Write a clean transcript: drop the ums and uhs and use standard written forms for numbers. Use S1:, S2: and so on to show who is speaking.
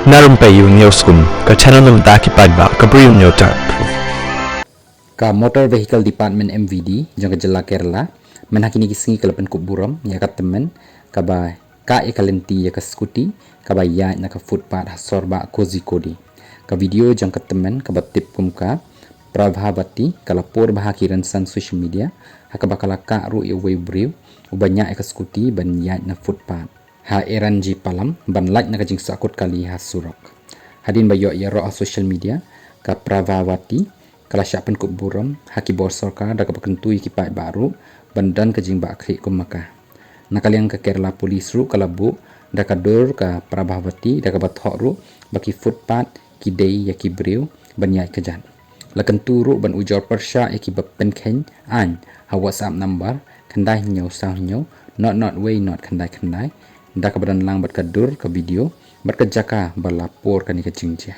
S1: Narumpayu Newskum ke channel ng Daki Padba ke Brium Newtar.
S2: Ka Motor Vehicle Department MVD jang ka Jala Kerala menhakini kisingi kalapan kuburam ya ka temen ka ba ka ekalenti ya ka skuti ka ba ya na ka footpath sorba kozikodi ka video jang ka temen ka ba tip kumka Prabhavati kala por bahakiran san social media haka bakala ka ru ya way briw ubanya ya ka skuti ban ya na footpath ha eranji palam ban like na ka jing sakut kali ha surok hadin ba yo ya ro social media ka Prabhavati kala syapan kut buram haki borsor ka da ka bakentui kipai baru bandan ke jing ba akhi kumaka nakaliang ke Kerala Police ru kala bu da ka dur ka Prabhavati da ka bathok ru baki footpath kidei ya kibriu banyai kejan lakan turu ban ujor persya ya ki bapen khen an ha WhatsApp number khandai nyau sang nyau not way not khandai da ka badan lang bat ka dur ka video bat ka jaka balapor ka ni ka jingja